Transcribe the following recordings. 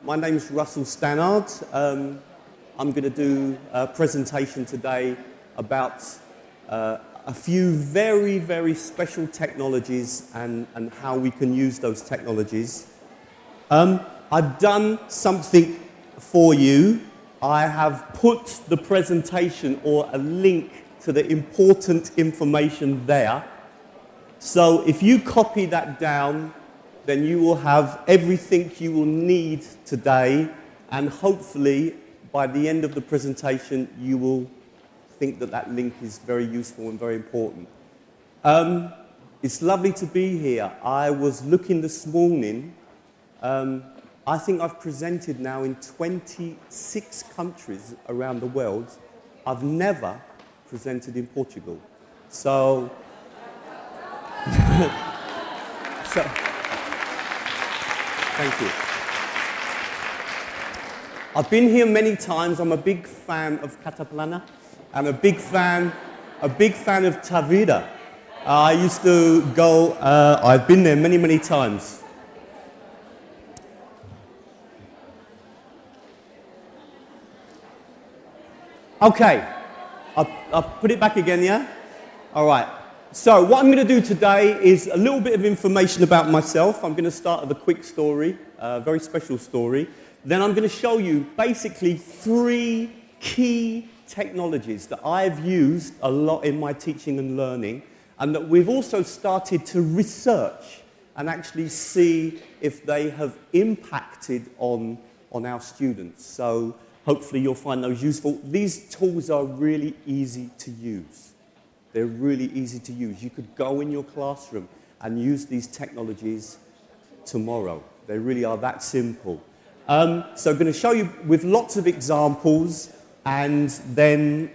My name is Russell Stannard. I'm going to do a presentation today about a few very, very special technologies and how we can use those technologies. I've done something for you. I have put the presentation or a link to the important information there. So if you copy that down, then you will have everything you will need today, and hopefully by the end of the presentation you will think that that link is very useful and very important. It's lovely to be here. I was looking this morning. I think I've presented now in 26 countries around the world. I've never presented in Portugal. So thank you. I've been here many times. I'm a big fan of Cataplana. I'm a big fan of Tavira. I used to go, I've been there many, many times. Okay, I'll put it back again, yeah? All right. So what I'm going to do today is a little bit of information about myself. I'm going to start with a quick story, a very special story. Then I'm going to show you basically 3 key technologies that I've used a lot in my teaching and learning, and that we've also started to research and actually see if they have impacted on our students. So hopefully you'll find those useful. These tools are really easy to use. They're really easy to use. You could go in your classroom and use these technologies tomorrow. They really are that simple. So I'm going to show you with lots of examples and then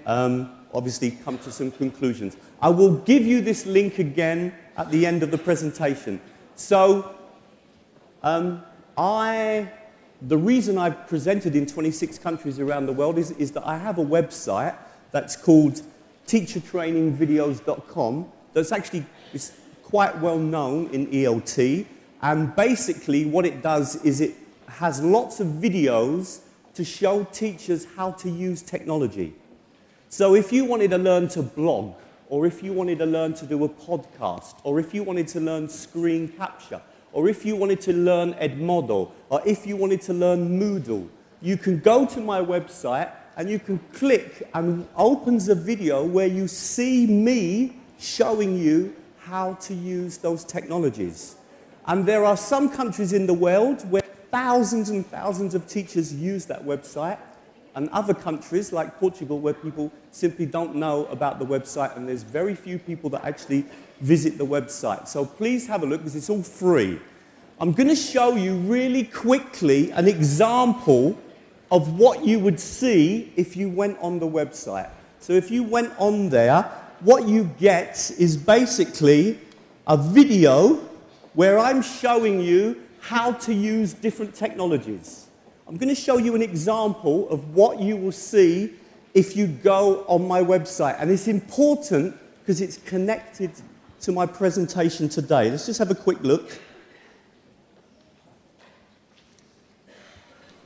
obviously come to some conclusions. I will give you this link again at the end of the presentation. So the reason I've presented in 26 countries around the world is that I have a website that's called teachertrainingvideos.com that's actually is quite well known in ELT, and basically what it does is it has lots of videos to show teachers how to use technology. So if you wanted to learn to blog, or if you wanted to learn to do a podcast, or if you wanted to learn screen capture, or if you wanted to learn Edmodo, or if you wanted to learn Moodle, you can go to my website and you can click and it opens a video where you see me showing you how to use those technologies. And there are some countries in the world where thousands and thousands of teachers use that website, and other countries like Portugal where people simply don't know about the website, and there's very few people that actually visit the website. So please have a look because it's all free. I'm going to show you really quickly an example of what you would see if you went on the website. So if you went on there, what you get is basically a video where I'm showing you how to use different technologies. I'm going to show you an example of what you will see if you go on my website. And it's important because it's connected to my presentation today. Let's just have a quick look.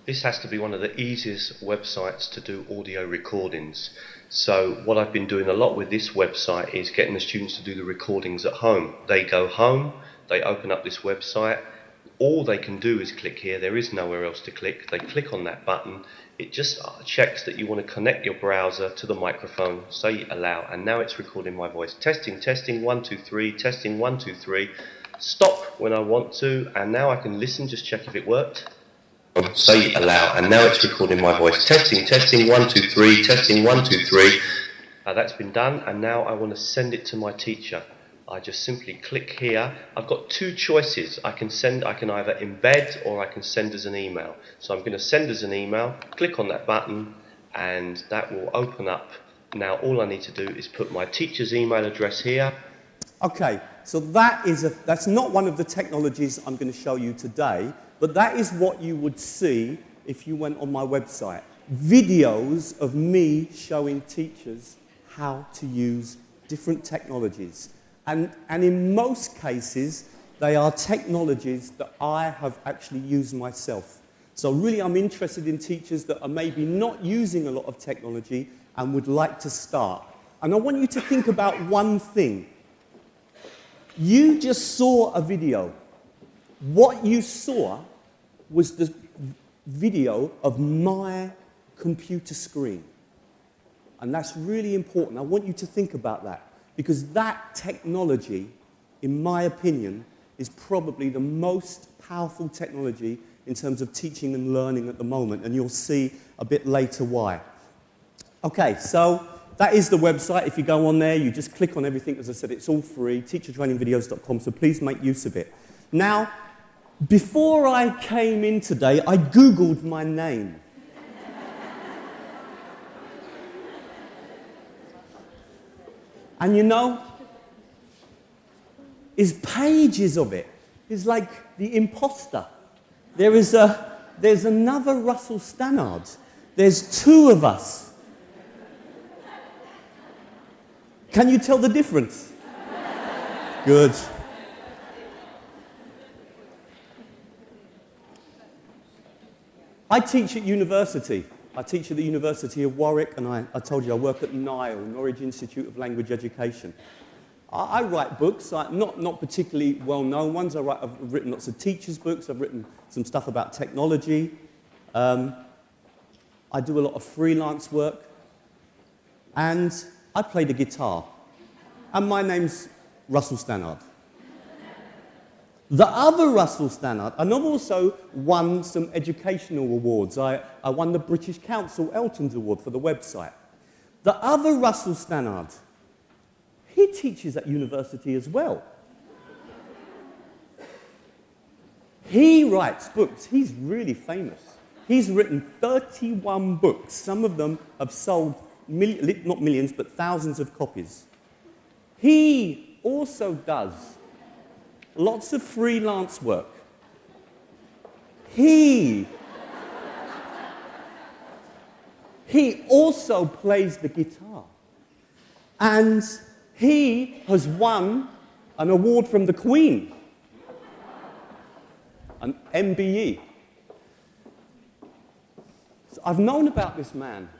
This has to be one of the easiest websites to do audio recordings. So what I've been doing a lot with this website is getting the students to do the recordings at home. They go home, they open up this website, all they can do is click here, there is nowhere else to click. They click on that button, it just checks that you want to connect your browser to the microphone, say allow, and now it's recording my voice. Testing, testing, 1, 2, 3, testing, 1, 2, 3. Stop when I want to, and now I can listen, just check if it worked. Say allow, and now it's recording my voice. Testing, testing, 1, 2, 3, testing, 1, 2, 3. That's been done, and now I want to send it to my teacher. I just simply click here. I've got 2 choices. I can either embed or I can send as an email. So I'm going to send as an email, click on that button, and that will open up. Now all I need to do is put my teacher's email address here. Okay, so that's not one of the technologies I'm going to show you today, but that is what you would see if you went on my website. Videos of me showing teachers how to use different technologies. And in most cases, they are technologies that I have actually used myself. So really, I'm interested in teachers that are maybe not using a lot of technology and would like to start. And I want you to think about one thing. You just saw a video. What you saw was the video of my computer screen. And that's really important. I want you to think about that, because that technology, in my opinion, is probably the most powerful technology in terms of teaching and learning at the moment, and you'll see a bit later why. Okay, so that is the website. If you go on there, you just click on everything. As I said, it's all free, teachertrainingvideos.com, so please make use of it. Now, before I came in today, I Googled my name. And you know, there's pages of it. It's like the imposter. There's another Russell Stannard. There's two of us. Can you tell the difference? Good. I teach at university. I teach at the University of Warwick, and I told you I work at NILE, Norwich Institute of Language Education. I write books, not particularly well-known ones. I've written lots of teachers' books. I've written some stuff about technology. I do a lot of freelance work. And I play the guitar. And my name's Russell Stannard. The other Russell Stannard, and I've also won some educational awards. I won the British Council Elton's Award for the website. The other Russell Stannard, he teaches at university as well. He writes books. He's really famous. He's written 31 books. Some of them have sold, not millions, but thousands of copies. He also does lots of freelance work. He also plays the guitar. And he has won an award from the Queen, an MBE. So I've known about this man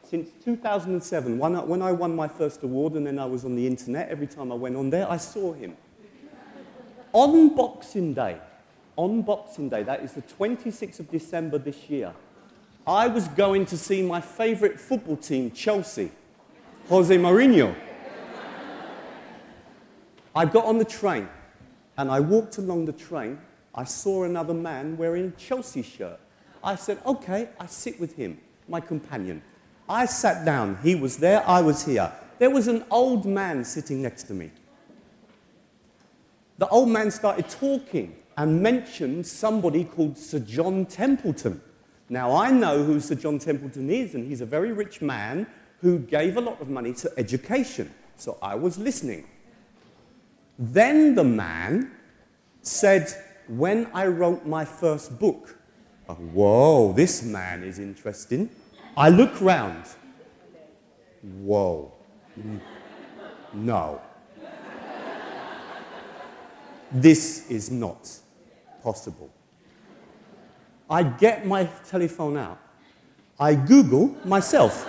since 2007, when I won my first award, and then I was on the internet. Every time I went on there, I saw him. On Boxing Day, that is the 26th of December this year, I was going to see my favourite football team, Chelsea, Jose Mourinho. I got on the train, and I walked along the train. I saw another man wearing a Chelsea shirt. I said, okay, I sit with him, my companion. I sat down. He was there, I was here. There was an old man sitting next to me. The old man started talking and mentioned somebody called Sir John Templeton. Now, I know who Sir John Templeton is, and he's a very rich man who gave a lot of money to education. So I was listening. Then the man said, when I wrote my first book, oh, whoa, this man is interesting. I look round. Whoa. No. This is not possible. I get my telephone out. I Google myself.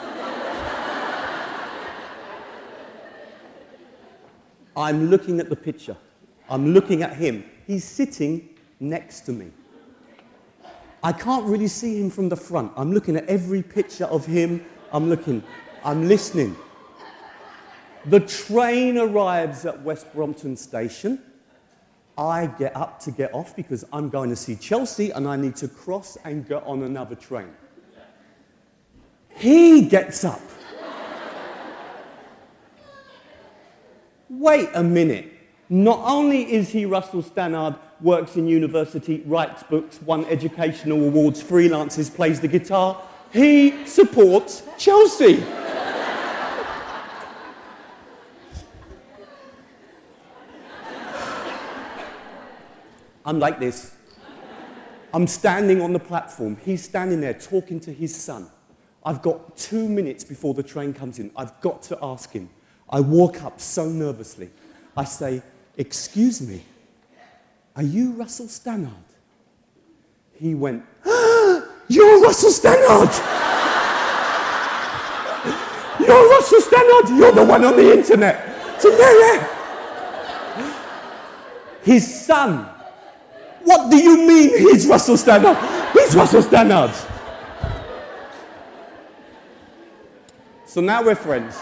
I'm looking at the picture. I'm looking at him. He's sitting next to me. I can't really see him from the front. I'm looking at every picture of him. I'm listening. The train arrives at West Brompton Station. I get up to get off because I'm going to see Chelsea and I need to cross and get on another train. He gets up. Wait a minute. Not only is he Russell Stannard, works in university, writes books, won educational awards, freelances, plays the guitar, he supports Chelsea. I'm like this. I'm standing on the platform. He's standing there talking to his son. I've got 2 minutes before the train comes in. I've got to ask him. I walk up so nervously. I say, excuse me, are you Russell Stannard? He went, ah! You're Russell Stannard! You're Russell Stannard! You're the one on the internet! So yeah. His son. What do you mean he's Russell Stannard? He's Russell Stannard! So now we're friends.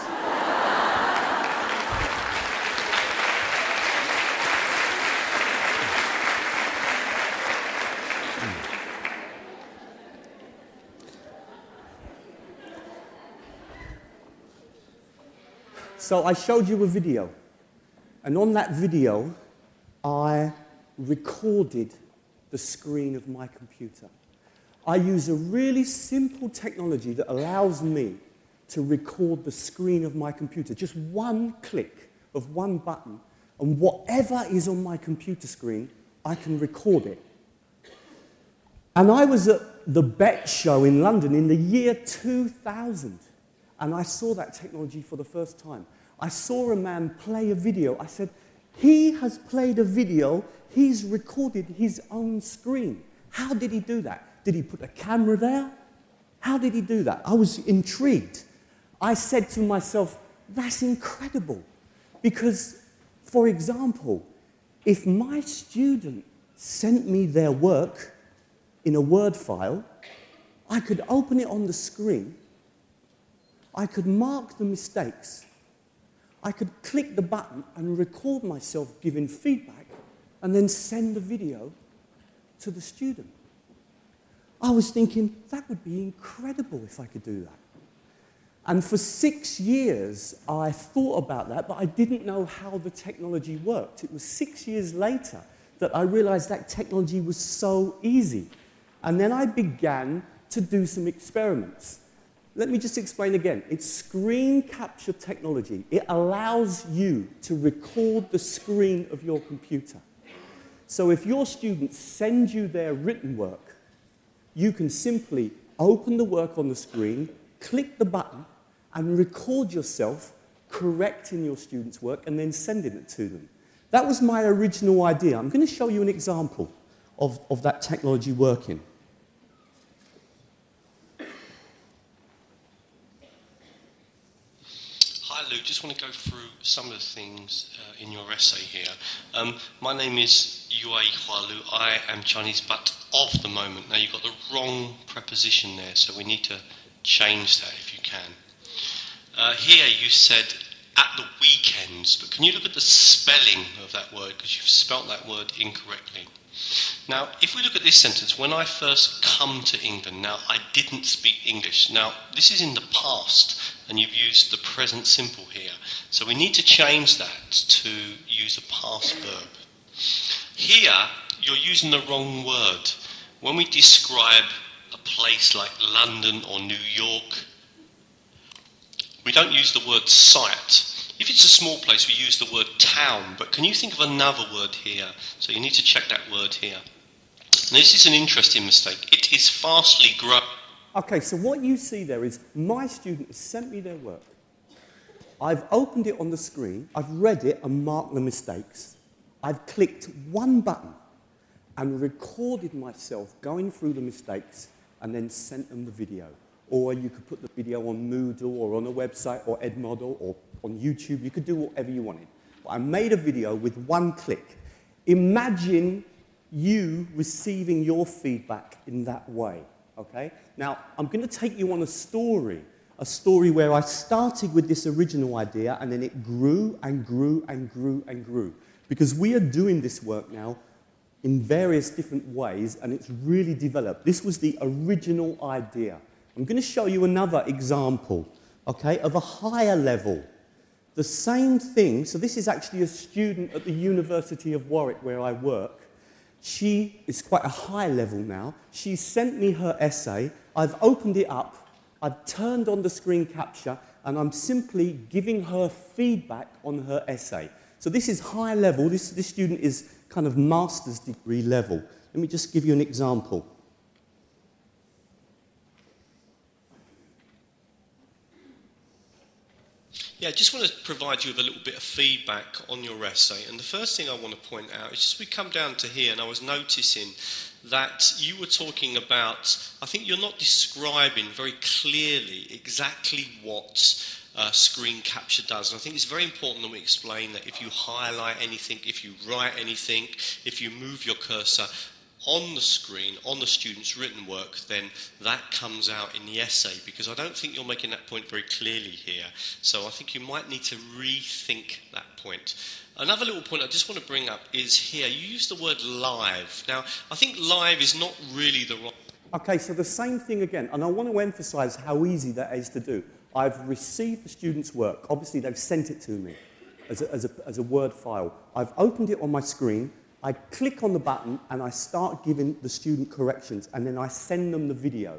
So I showed you a video, and on that video, I recorded the screen of my computer. I use a really simple technology that allows me to record the screen of my computer. Just one click of one button, and whatever is on my computer screen, I can record it. And I was at the Bet show in London in the year 2000, and I saw that technology for the first time. I saw a man play a video. I said, he has played a video, he's recorded his own screen. How did he do that? Did he put a camera there? How did he do that? I was intrigued. I said to myself, that's incredible. Because, for example, if my student sent me their work in a Word file, I could open it on the screen, I could mark the mistakes, I could click the button and record myself giving feedback and then send the video to the student. I was thinking, that would be incredible if I could do that. And for 6 years, I thought about that, but I didn't know how the technology worked. It was 6 years later that I realized that technology was so easy. And then I began to do some experiments. Let me just explain again. It's screen capture technology. It allows you to record the screen of your computer. So if your students send you their written work, you can simply open the work on the screen, click the button, and record yourself correcting your students' work and then sending it to them. That was my original idea. I'm going to show you an example of that technology working. Hi Lou, just want to go through some of the things in your essay here. My name is Yue Hualu. I am Chinese, but of the moment. Now you've got the wrong preposition there, so we need to change that if you can. Here you said at the weekends, but can you look at the spelling of that word, because you've spelt that word incorrectly. Now, if we look at this sentence, when I first come to England, now I didn't speak English. Now, this is in the past, and you've used the present simple here. So we need to change that to use a past verb. Here, you're using the wrong word. When we describe a place like London or New York, we don't use the word site. If it's a small place, we use the word town, but can you think of another word here? So you need to check that word here. Now, this is an interesting mistake. It is fastly growing. Okay, so what you see there is my student has sent me their work. I've opened it on the screen, I've read it and marked the mistakes. I've clicked one button and recorded myself going through the mistakes and then sent them the video. Or you could put the video on Moodle or on a website or Edmodo or on YouTube. You could do whatever you wanted. But I made a video with one click. Imagine you receiving your feedback in that way, okay? Now, I'm going to take you on a story where I started with this original idea and then it grew and grew and grew and grew. Because we are doing this work now in various different ways and it's really developed. This was the original idea. I'm going to show you another example, okay, of a higher level. The same thing, so this is actually a student at the University of Warwick where I work. She is quite a high level now. She sent me her essay. I've opened it up. I've turned on the screen capture and I'm simply giving her feedback on her essay. So this is high level. This student is kind of master's degree level. Let me just give you an example. Yeah, I just want to provide you with a little bit of feedback on your essay. And the first thing I want to point out is just we come down to here, and I was noticing that you were talking about, I think you're not describing very clearly exactly what screen capture does. And I think it's very important that we explain that if you highlight anything, if you write anything, if you move your cursor on the screen, on the student's written work, then that comes out in the essay, because I don't think you're making that point very clearly here. So I think you might need to rethink that point. Another little point I just want to bring up is here, you use the word live. Now, I think live is not really the right... Okay, so the same thing again, and I want to emphasize how easy that is to do. I've received the student's work. Obviously, they've sent it to me as a Word file. I've opened it on my screen. I click on the button and I start giving the student corrections, and then I send them the video.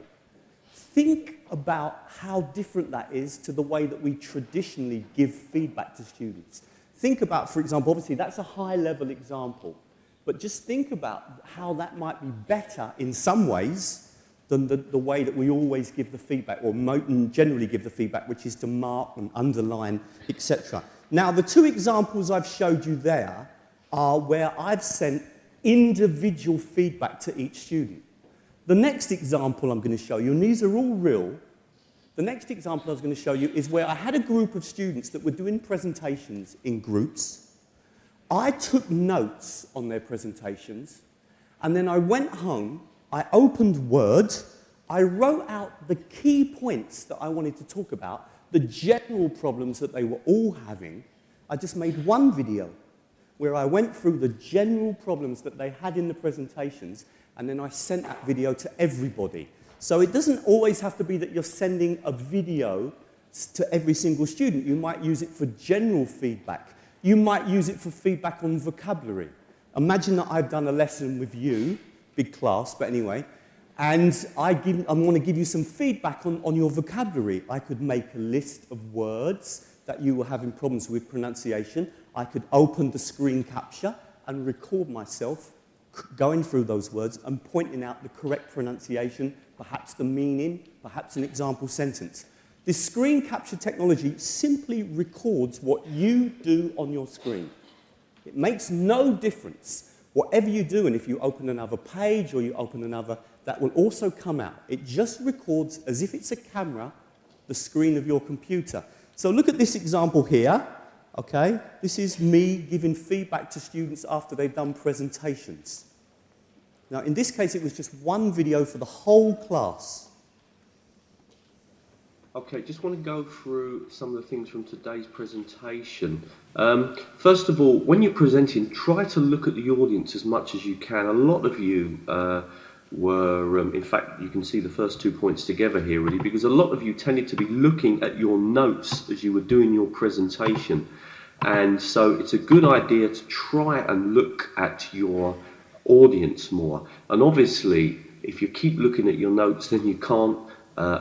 Think about how different that is to the way that we traditionally give feedback to students. Think about, for example, obviously that's a high-level example, but just think about how that might be better in some ways than the way that we always give the feedback, or generally give the feedback, which is to mark and underline, etc. Now, the two examples I've showed you there are where I've sent individual feedback to each student. The next example I'm going to show you, and these are all real, the next example I was going to show you is where I had a group of students that were doing presentations in groups. I took notes on their presentations, and then I went home, I opened Word, I wrote out the key points that I wanted to talk about, the general problems that they were all having. I just made one video where I went through the general problems that they had in the presentations, and then I sent that video to everybody. So it doesn't always have to be that you're sending a video to every single student. You might use it for general feedback. You might use it for feedback on vocabulary. Imagine that I've done a lesson with you, big class, but anyway, and I want to give you some feedback on your vocabulary. I could make a list of words that you were having problems with pronunciation. I could open the screen capture and record myself going through those words and pointing out the correct pronunciation, perhaps the meaning, perhaps an example sentence. This screen capture technology simply records what you do on your screen. It makes no difference. Whatever you do, and if you open another page or you open another, that will also come out. It just records, as if it's a camera, the screen of your computer. So look at this example here. Okay, this is me giving feedback to students after they've done presentations. Now, in this case, it was just one video for the whole class. Okay, just want to go through some of the things from today's presentation. First of all, when you're presenting, try to look at the audience as much as you can. A lot of you were, in fact, you can see the first 2 points together here really, because a lot of you tended to be looking at your notes as you were doing your presentation. And so it's a good idea to try and look at your audience more. And obviously, if you keep looking at your notes, then you can't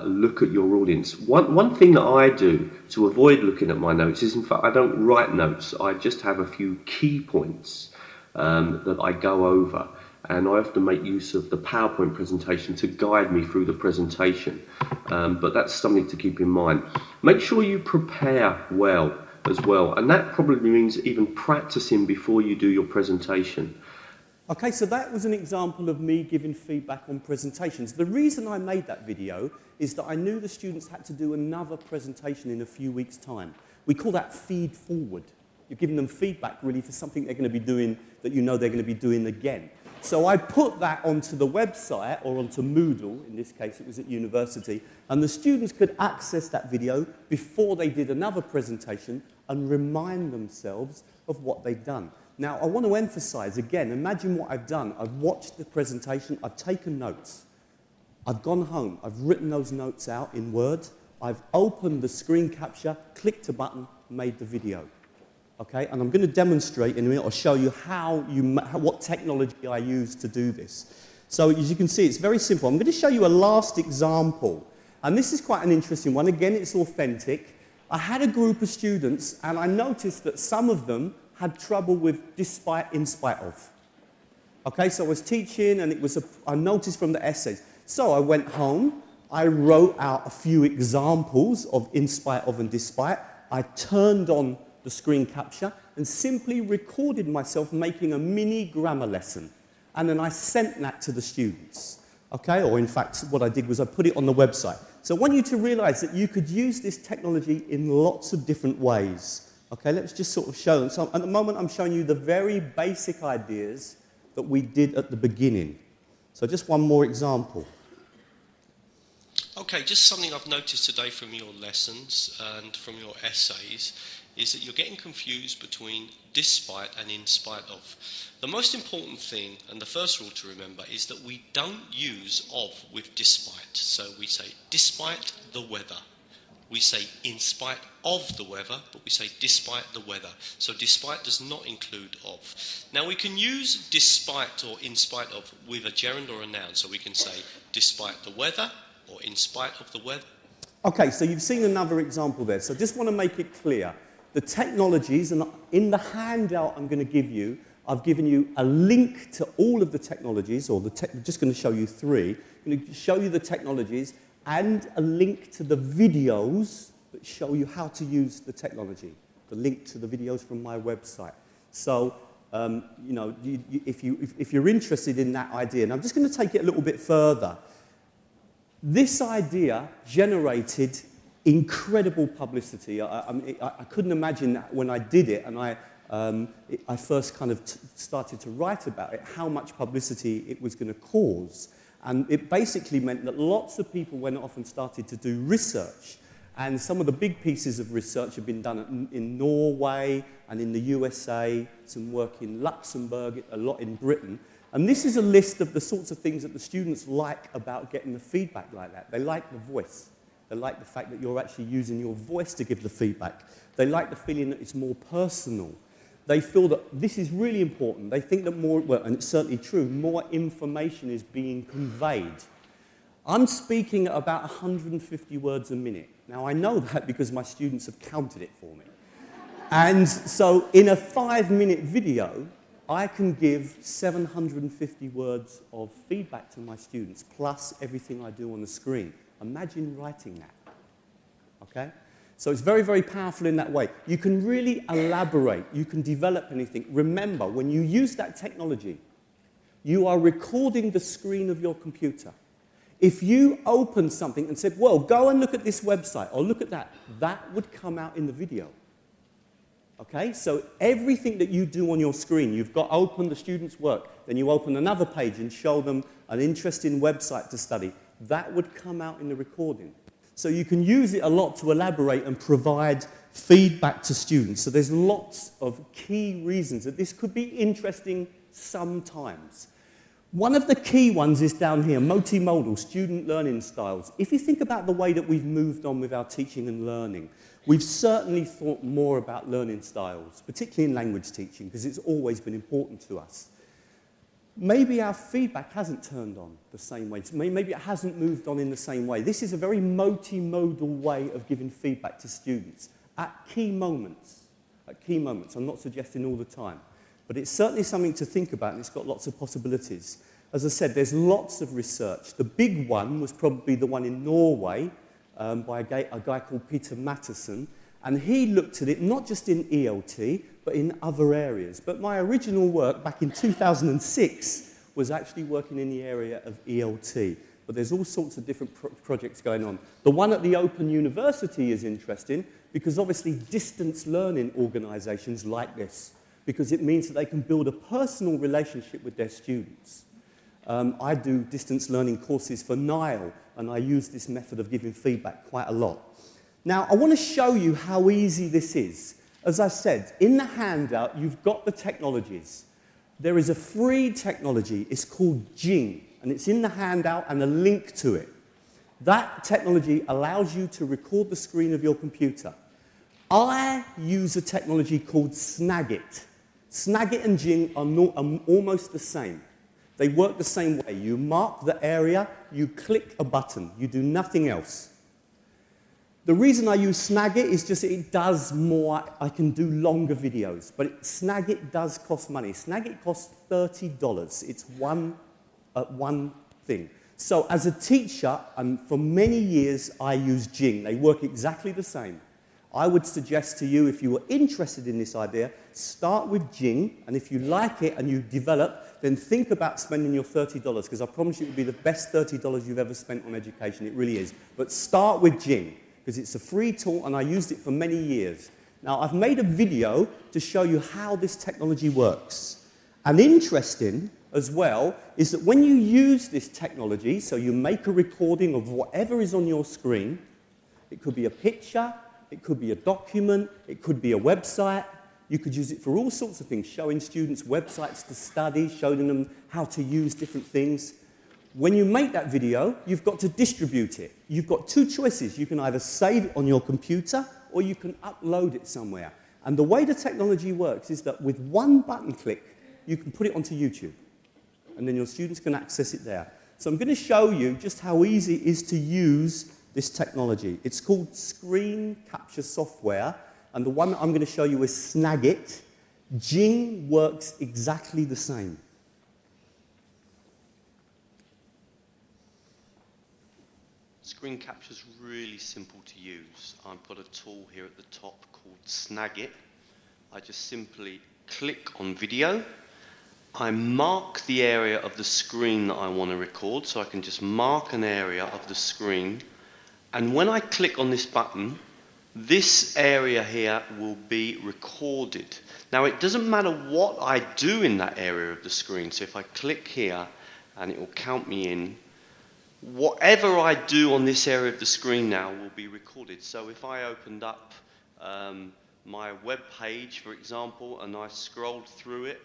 look at your audience. One thing that I do to avoid looking at my notes is, in fact, I don't write notes. I just have a few key points that I go over. And I often make use of the PowerPoint presentation to guide me through the presentation. But that's something to keep in mind. Make sure you prepare well as well. And that probably means even practicing before you do your presentation. Okay, so that was an example of me giving feedback on presentations. The reason I made that video is that I knew the students had to do another presentation in a few weeks' time. We call that feed forward. You're giving them feedback really for something they're going to be doing that you know they're going to be doing again. So I put that onto the website, or onto Moodle, in this case it was at university, and the students could access that video before they did another presentation and remind themselves of what they'd done. Now, I want to emphasize, again, imagine what I've done. I've watched the presentation, I've taken notes. I've gone home, I've written those notes out in Word, I've opened the screen capture, clicked a button, made the video. Okay, and I'm going to demonstrate in a minute or show you what technology I use to do this. So as you can see, it's very simple. I'm going to show you a last example. And this is quite an interesting one. Again, it's authentic. I had a group of students, and I noticed that some of them had trouble with despite, in spite of. Okay, so I was teaching, and I noticed from the essays. So I went home, I wrote out a few examples of in spite of and despite. I turned on the screen capture and simply recorded myself making a mini grammar lesson. And then I sent that to the students. Okay, or in fact, what I did was I put it on the website. So I want you to realize that you could use this technology in lots of different ways. Okay, let's just sort of show them. So at the moment, I'm showing you the very basic ideas that we did at the beginning. So just one more example. Okay, just something I've noticed today from your lessons and from your essays is that you're getting confused between despite and in spite of. The most important thing, and the first rule to remember, is that we don't use of with despite. So we say despite the weather. We say in spite of the weather, but we say despite the weather. So despite does not include of. Now we can use despite or in spite of with a gerund or a noun. So we can say despite the weather or in spite of the weather. Okay, so you've seen another example there. So I just want to make it clear. The technologies, and in the handout I'm going to give you, I've given you a link to all of the technologies, or I'm just going to show you three. I'm going to show you the technologies and a link to the videos that show you how to use the technology. The link to the videos from my website. So, you know, if you're interested in that idea, and I'm just going to take it a little bit further. This idea generated incredible publicity. I couldn't imagine that when I did it, and I first kind of started to write about it, how much publicity it was going to cause. And it basically meant that lots of people went off and started to do research. And some of the big pieces of research have been done in Norway and in the USA, some work in Luxembourg, a lot in Britain. And this is a list of the sorts of things that the students like about getting the feedback like that. They like the voice. They like the fact that you're actually using your voice to give the feedback. They like the feeling that it's more personal. They feel that this is really important. They think that more, well, and it's certainly true, more information is being conveyed. I'm speaking at about 150 words a minute. Now, I know that because my students have counted it for me. And so in a 5-minute video, I can give 750 words of feedback to my students, plus everything I do on the screen. Imagine writing that, okay? So it's very, very powerful in that way. You can really elaborate. You can develop anything. Remember, when you use that technology, you are recording the screen of your computer. If you open something and said, well, go and look at this website, or look at that, that would come out in the video. Okay, so everything that you do on your screen, you've got open the student's work, then you open another page and show them an interesting website to study. That would come out in the recording. So you can use it a lot to elaborate and provide feedback to students. So there's lots of key reasons that this could be interesting sometimes. One of the key ones is down here, multimodal, student learning styles. If you think about the way that we've moved on with our teaching and learning, we've certainly thought more about learning styles, particularly in language teaching, because it's always been important to us. Maybe our feedback hasn't turned on the same way. Maybe it hasn't moved on in the same way. This is a very multimodal way of giving feedback to students at key moments. At key moments. I'm not suggesting all the time. But it's certainly something to think about, and it's got lots of possibilities. As I said, there's lots of research. The big one was probably the one in Norway by a guy called Peter Matteson. And he looked at it not just in ELT, but in other areas. But my original work back in 2006 was actually working in the area of ELT. But there's all sorts of different projects going on. The one at the Open University is interesting because obviously distance learning organisations like this, because it means that they can build a personal relationship with their students. I do distance learning courses for Nile, and I use this method of giving feedback quite a lot. Now, I want to show you how easy this is. As I said, in the handout, you've got the technologies. There is a free technology. It's called Jing, and it's in the handout and a link to it. That technology allows you to record the screen of your computer. I use a technology called Snagit. Snagit and Jing are almost the same. They work the same way. You mark the area, you click a button. You do nothing else. The reason I use Snagit is just it does more. I can do longer videos, but Snagit does cost money. Snagit costs $30. It's one thing. So as a teacher, and for many years, I use Jing. They work exactly the same. I would suggest to you, if you were interested in this idea, start with Jing, and if you like it and you develop, then think about spending your $30, because I promise you it will be the best $30 you've ever spent on education. It really is. But start with Jing, because it's a free tool, and I used it for many years. Now, I've made a video to show you how this technology works. And interesting as well is that when you use this technology, so you make a recording of whatever is on your screen, it could be a picture, it could be a document, it could be a website. You could use it for all sorts of things, showing students websites to study, showing them how to use different things. When you make that video, you've got to distribute it. You've got two choices. You can either save it on your computer or you can upload it somewhere. And the way the technology works is that with one button click, you can put it onto YouTube. And then your students can access it there. So I'm going to show you just how easy it is to use this technology. It's called screen capture software. And the one that I'm going to show you is Snagit. Jing works exactly the same. Screen capture is really simple to use. I've got a tool here at the top called Snagit. I just simply click on video. I mark the area of the screen that I want to record, so I can just mark an area of the screen. And when I click on this button, this area here will be recorded. Now, it doesn't matter what I do in that area of the screen. So if I click here, and it will count me in, whatever I do on this area of the screen now will be recorded. So if I opened up my web page, for example, and I scrolled through it,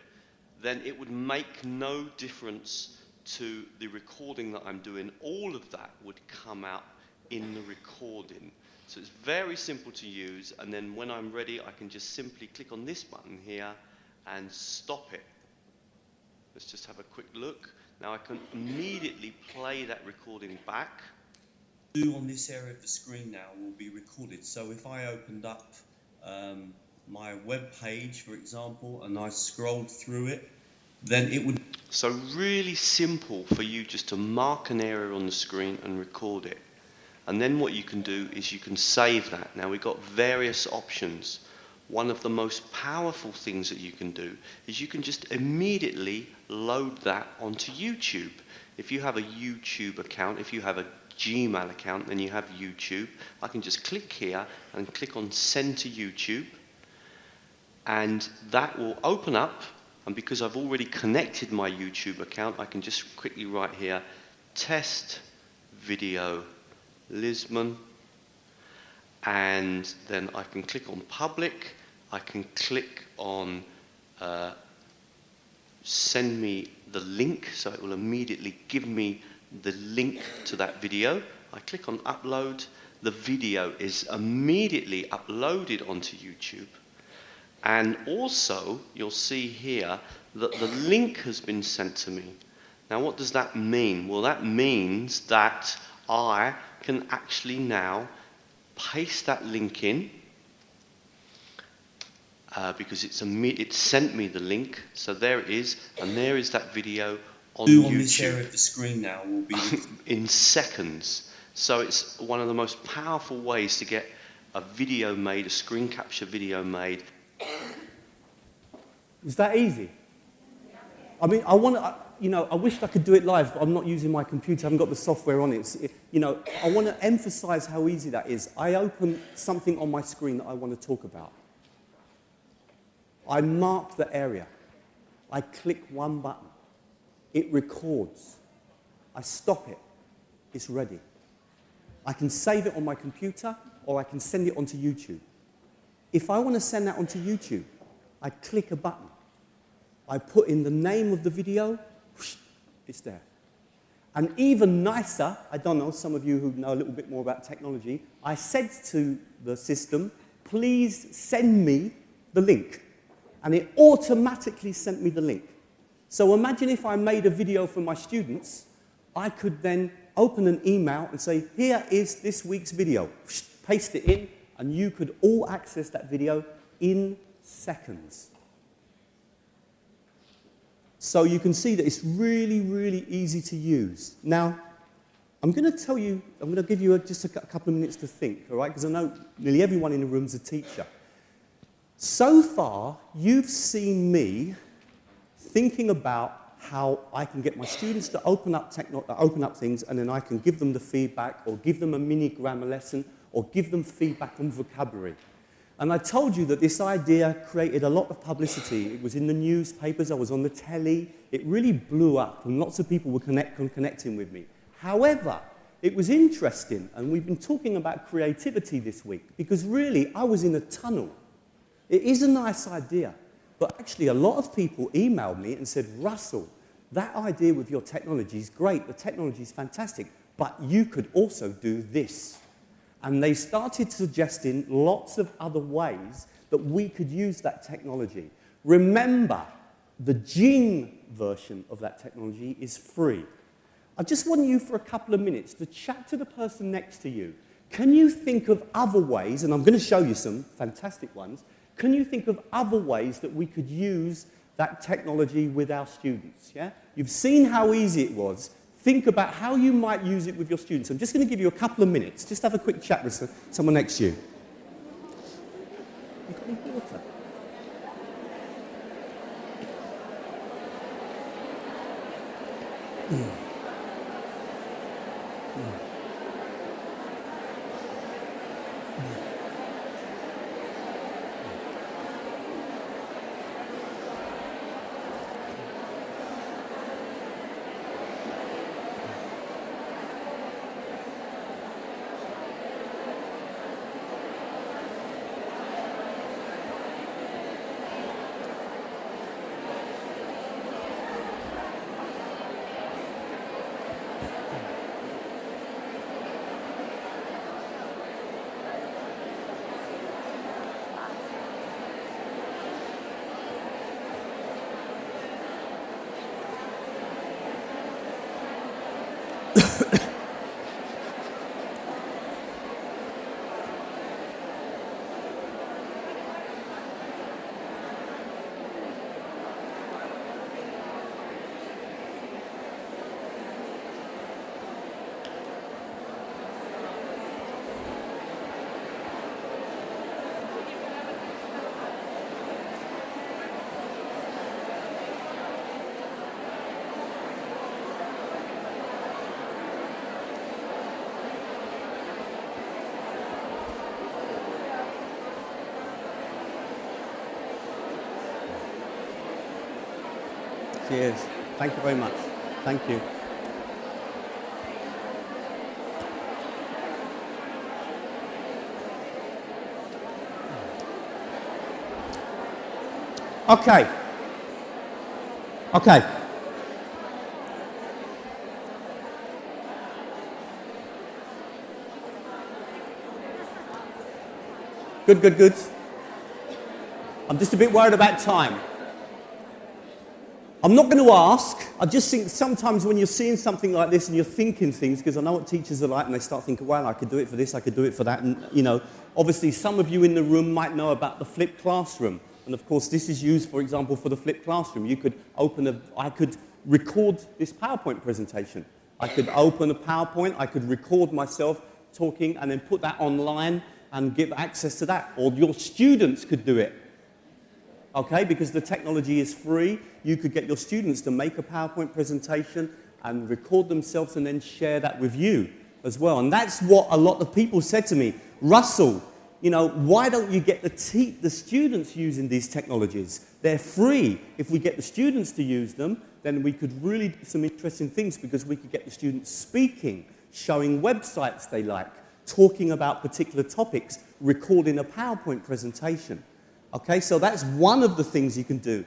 then it would make no difference to the recording that I'm doing. All of that would come out in the recording. So it's very simple to use, and then when I'm ready, I can just simply click on this button here and stop it. Let's just have a quick look. Now I can immediately play that recording back. On this area of the screen now will be recorded. So if I opened up my web page, for example, and I scrolled through it, then it would... So really simple for you just to mark an area on the screen and record it. And then what you can do is you can save that. Now we've got various options. One of the most powerful things that you can do is you can just immediately load that onto YouTube. If you have a YouTube account, if you have a Gmail account, then you have YouTube. I can just click here and click on Send to YouTube. And that will open up. And because I've already connected my YouTube account, I can just quickly write here, test video Lisbon. And then I can click on public. I can click on send me the link, so it will immediately give me the link to that video. I click on upload. The video is immediately uploaded onto YouTube. And also, you'll see here that the link has been sent to me. Now, what does that mean? Well, that means that I can actually now paste that link in because it sent me the link. So there it is, and there is that video on YouTube. This area of the screen now will be in seconds. So it's one of the most powerful ways to get a video made, a screen capture video made. Is that easy? I mean, I wish I could do it live, but I'm not using my computer. I haven't got the software on it. I want to emphasize how easy that is. I open something on my screen that I want to talk about. I mark the area. I click one button. It records. I stop it. It's ready. I can save it on my computer, or I can send it onto YouTube. If I want to send that onto YouTube, I click a button. I put in the name of the video, whoosh, it's there. And even nicer, I don't know, some of you who know a little bit more about technology, I said to the system, please send me the link. And it automatically sent me the link. So imagine if I made a video for my students, I could then open an email and say, here is this week's video. Whoosh, paste it in, and you could all access that video in seconds. So you can see that it's really, really easy to use. Now, I'm going to give you just a couple of minutes to think, all right? Because I know nearly everyone in the room is a teacher. So far, you've seen me thinking about how I can get my students to open up things, and then I can give them the feedback, or give them a mini grammar lesson, or give them feedback on vocabulary. And I told you that this idea created a lot of publicity. It was in the newspapers, I was on the telly. It really blew up, and lots of people were connecting with me. However, it was interesting, and we've been talking about creativity this week, because really, I was in a tunnel. It is a nice idea, but actually a lot of people emailed me and said, Russell, that idea with your technology is great, the technology is fantastic, but you could also do this. And they started suggesting lots of other ways that we could use that technology. Remember, the Gene version of that technology is free. I just want you for a couple of minutes to chat to the person next to you. Can you think of other ways, and I'm going to show you some fantastic ones, can you think of other ways that we could use that technology with our students? Yeah? You've seen how easy it was. Think about how you might use it with your students. I'm just going to give you a couple of minutes. Just have a quick chat with someone next to you. You got any water? Cheers. Thank you very much. Thank you. Okay. Okay. Good. I'm just a bit worried about time. I'm not going to ask. I just think sometimes when you're seeing something like this and you're thinking things, because I know what teachers are like, and they start thinking, well, I could do it for this, I could do it for that. And, you know, obviously some of you in the room might know about the flipped classroom. And of course, this is used, for example, for the flipped classroom. You could I could record this PowerPoint presentation. I could open a PowerPoint, I could record myself talking and then put that online and give access to that. Or your students could do it. Okay, because the technology is free, you could get your students to make a PowerPoint presentation and record themselves and then share that with you as well. And that's what a lot of people said to me, Russell, you know, why don't you get the students using these technologies? They're free. If we get the students to use them, then we could really do some interesting things, because we could get the students speaking, showing websites they like, talking about particular topics, recording a PowerPoint presentation. Okay, so that's one of the things you can do.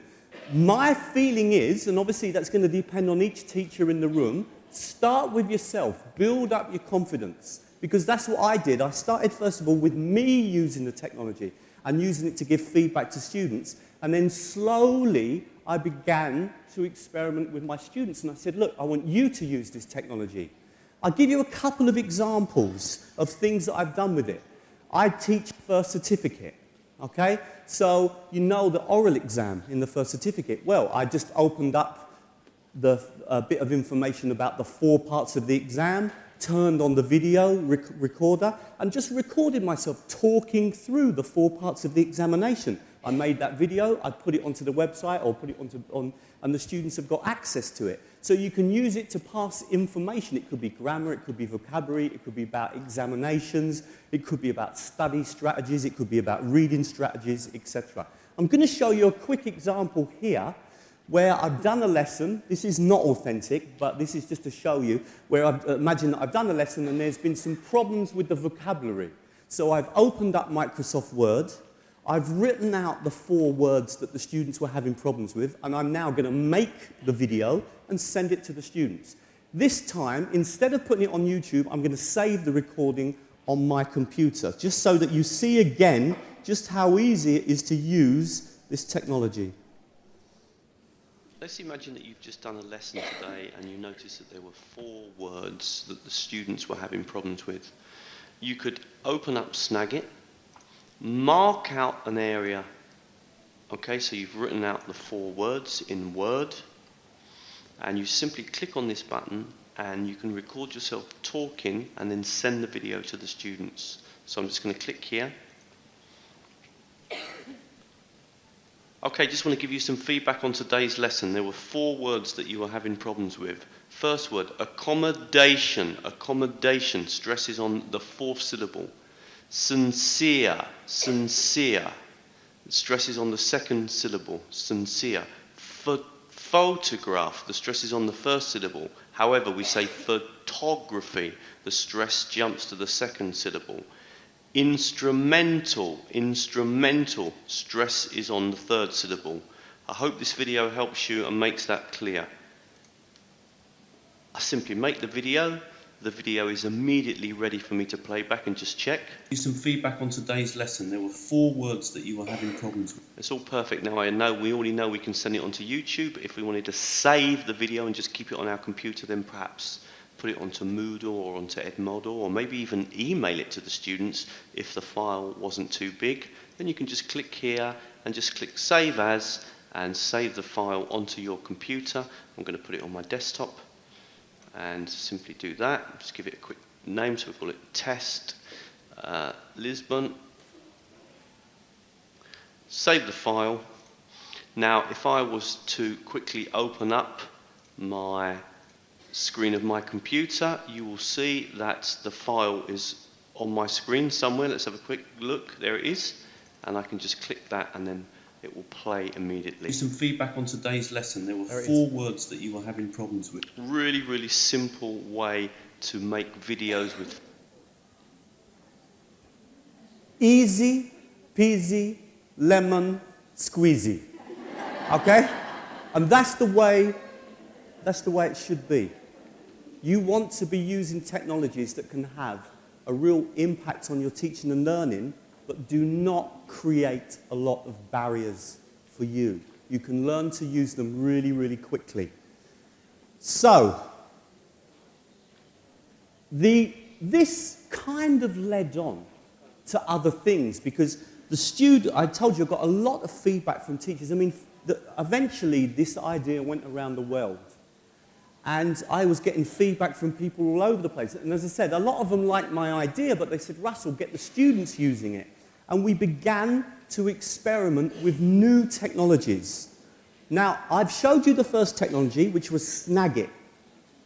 My feeling is, and obviously that's going to depend on each teacher in the room, start with yourself, build up your confidence, because that's what I did. I started first of all with me using the technology and using it to give feedback to students, and then slowly I began to experiment with my students, and I said, look, I want you to use this technology. I'll give you a couple of examples of things that I've done with it. I teach first certificate. Okay, so you know the oral exam in the first certificate. Well, I just opened up a bit of information about the 4 parts of the exam, turned on the video recorder and just recorded myself talking through the 4 parts of the examination. I made that video, I put it onto the website or put it and the students have got access to it. So you can use it to pass information. It could be grammar, it could be vocabulary, it could be about examinations, it could be about study strategies, it could be about reading strategies, etc. I'm going to show you a quick example here where I've done a lesson. This is not authentic, but this is just to show you where imagine that I've done a lesson and there's been some problems with the vocabulary. So I've opened up Microsoft Word, I've written out the 4 words that the students were having problems with, and I'm now going to make the video and send it to the students. This time, instead of putting it on YouTube, I'm going to save the recording on my computer, just so that you see again just how easy it is to use this technology. Let's imagine that you've just done a lesson today and you notice that there were 4 words that the students were having problems with. You could open up Snagit, mark out an area. Okay, so you've written out the 4 words in Word, and you simply click on this button and you can record yourself talking and then send the video to the students. So I'm just going to click here. Okay, just want to give you some feedback on today's lesson. There were 4 words that you were having problems with. First word, accommodation. Accommodation, stress is on the 4th syllable. Sincere, sincere, stress is on the 2nd syllable, sincere. Photograph, the stress is on the 1st syllable. However, we say photography, the stress jumps to the 2nd syllable. Instrumental, instrumental, stress is on the 3rd syllable. I hope this video helps you and makes that clear. I simply make the video is immediately ready for me to play back and just check. Some feedback on today's lesson. There were 4 words that you were having problems with. It's all perfect now. We already know we can send it onto YouTube. If we wanted to save the video and just keep it on our computer, then perhaps put it onto Moodle or onto Edmodo, or maybe even email it to the students if the file wasn't too big. Then you can just click here and just click Save As and save the file onto your computer. I'm going to put it on my desktop and simply do that. Just give it a quick name, so we call it Test Lisbon. Save the file. Now, if I was to quickly open up my screen of my computer, you will see that the file is on my screen somewhere. Let's have a quick look. There it is. And I can just click that and then it will play immediately. Some feedback on today's lesson. There were 4 words that you were having problems with. Really, really simple way to make videos with. Easy peasy lemon squeezy. Okay? And that's the way it should be. You want to be using technologies that can have a real impact on your teaching and learning, but do not create a lot of barriers for you. You can learn to use them really, really quickly. So, this kind of led on to other things, because I told you, I got a lot of feedback from teachers. I mean, eventually this idea went around the world. And I was getting feedback from people all over the place. And as I said, a lot of them liked my idea, but they said, Russell, get the students using it. And we began to experiment with new technologies. Now, I've showed you the first technology, which was Snagit.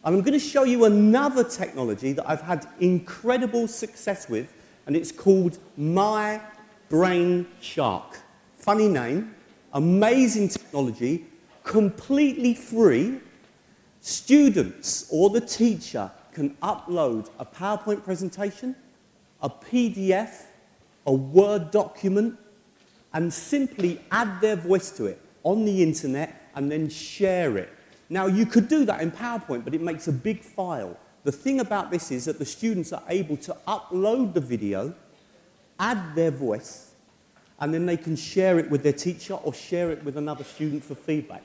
And I'm going to show you another technology that I've had incredible success with, and it's called My Brain Shark. Funny name, amazing technology, completely free. Students or the teacher can upload a PowerPoint presentation, a PDF, a Word document, and simply add their voice to it on the internet and then share it. Now, you could do that in PowerPoint, but it makes a big file. The thing about this is that the students are able to upload the video, add their voice, and then they can share it with their teacher or share it with another student for feedback.